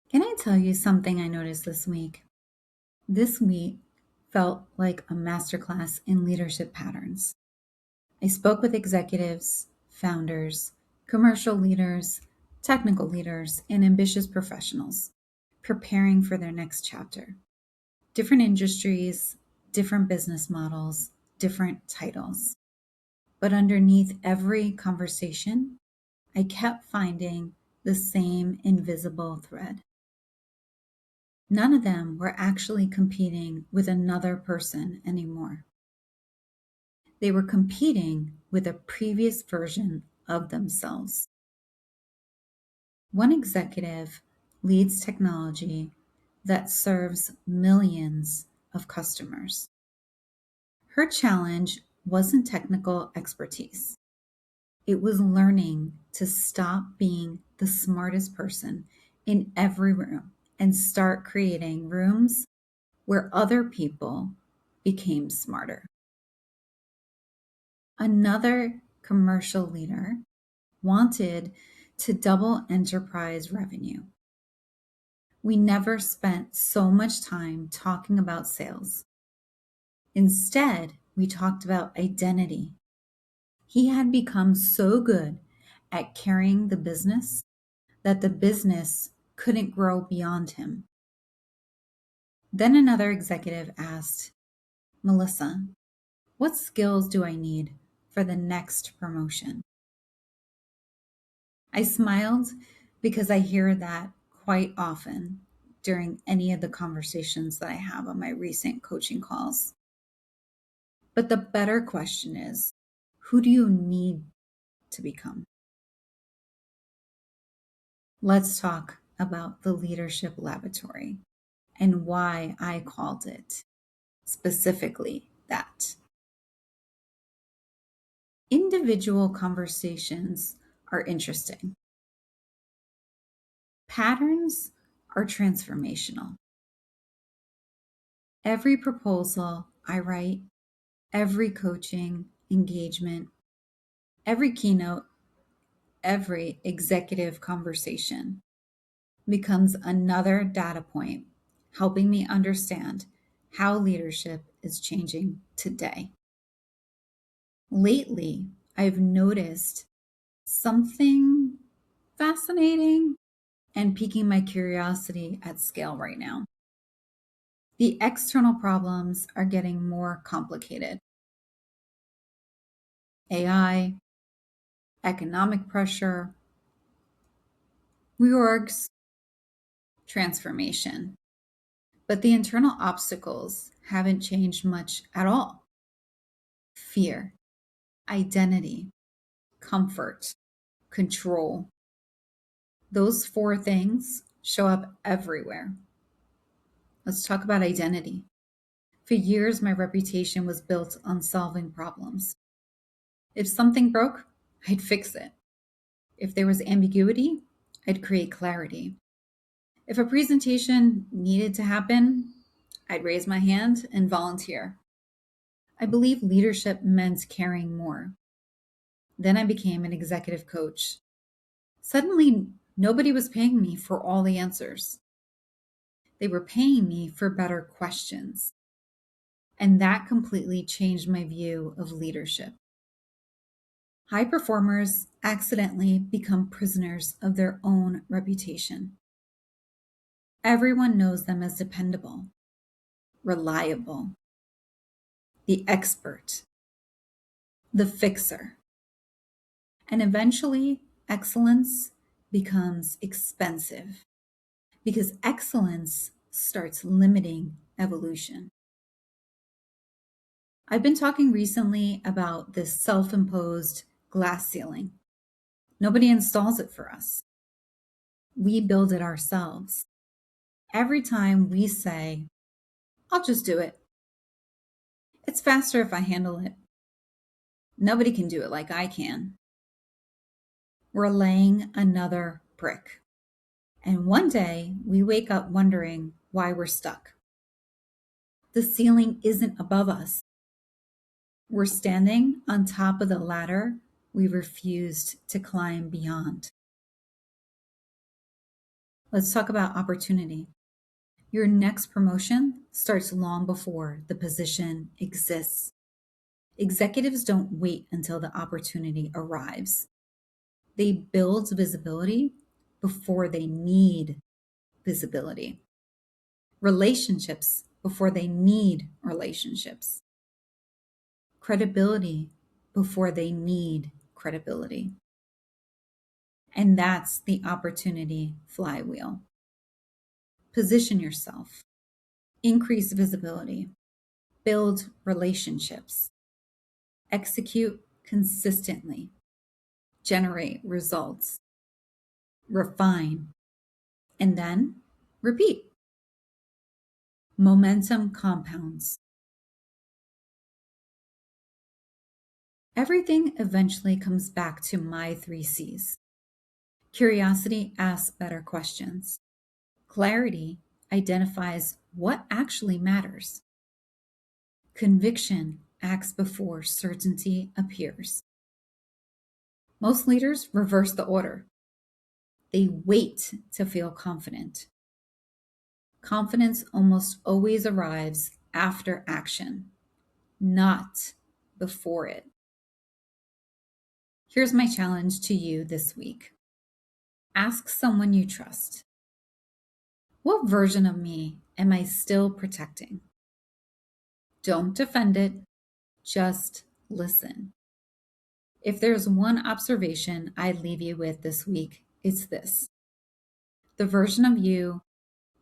Can I tell you something I noticed this week? This week felt like a masterclass in leadership patterns. I spoke with executives, founders, commercial leaders, technical leaders, and ambitious professionals preparing for their next chapter. Different industries, different business models, different titles. But underneath every conversation, I kept finding the same invisible thread. None of them were actually competing with another person anymore. They were competing with a previous version of themselves. One executive leads technology that serves millions of customers. Her challenge wasn't technical expertise. It was learning to stop being the smartest person in every room and start creating rooms where other people became smarter. Another commercial leader wanted to double enterprise revenue. We never spent so much time talking about sales. Instead, we talked about identity. He had become so good at carrying the business that the business couldn't grow beyond him. Then another executive asked, Melissa, what skills do I need for the next promotion? I smiled because I hear that quite often during any of the conversations that I have on my recent coaching calls. But the better question is, who do you need to become? Let's talk about the Leadership Laboratory and why I called it specifically that. Individual conversations are interesting. Patterns are transformational. Every proposal I write, every coaching engagement, every keynote, every executive conversation becomes another data point helping me understand how leadership is changing today. Lately, I've noticed something fascinating and piquing my curiosity at scale right now. The external problems are getting more complicated. AI, economic pressure, reorgs, transformation. But the internal obstacles haven't changed much at all. Fear, identity, comfort, control. Those four things show up everywhere. Let's talk about identity. For years, my reputation was built on solving problems. If something broke, I'd fix it. If there was ambiguity, I'd create clarity. If a presentation needed to happen, I'd raise my hand and volunteer. I believe leadership meant caring more. Then I became an executive coach. Suddenly, nobody was paying me for all the answers. They were paying me for better questions. And that completely changed my view of leadership. High performers accidentally become prisoners of their own reputation. Everyone knows them as dependable, reliable, the expert, the fixer. And eventually, excellence becomes expensive because excellence starts limiting evolution. I've been talking recently about this self-imposed glass ceiling. Nobody installs it for us. We build it ourselves. Every time we say, I'll just do it. It's faster if I handle it. Nobody can do it like I can. We're laying another brick. And one day we wake up wondering why we're stuck. The ceiling isn't above us. We're standing on top of the ladder we refused to climb beyond. Let's talk about opportunity. Your next promotion starts long before the position exists. Executives don't wait until the opportunity arrives. They build visibility before they need visibility. Relationships before they need relationships. Credibility before they need credibility. And that's the opportunity flywheel. Position yourself, increase visibility, build relationships, execute consistently, generate results, refine, and then repeat. Momentum compounds. Everything eventually comes back to my 3 C's. Curiosity asks better questions. Clarity identifies what actually matters. Conviction acts before certainty appears. Most leaders reverse the order. They wait to feel confident. Confidence almost always arrives after action, not before it. Here's my challenge to you this week. Ask someone you trust. What version of me am I still protecting? Don't defend it, just listen. If there's one observation I'd leave you with this week, it's this. The version of you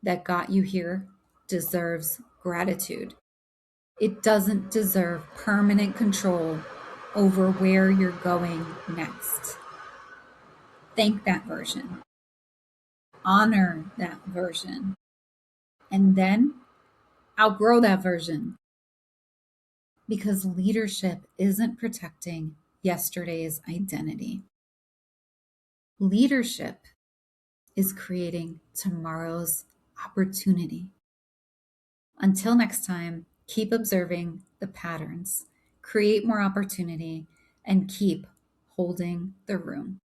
that got you here deserves gratitude. It doesn't deserve permanent control over where you're going next. Thank that version. Honor that version. And then outgrow that version. Because leadership isn't protecting yesterday's identity. Leadership is creating tomorrow's opportunity. Until next time, keep observing the patterns, create more opportunity, and keep holding the room.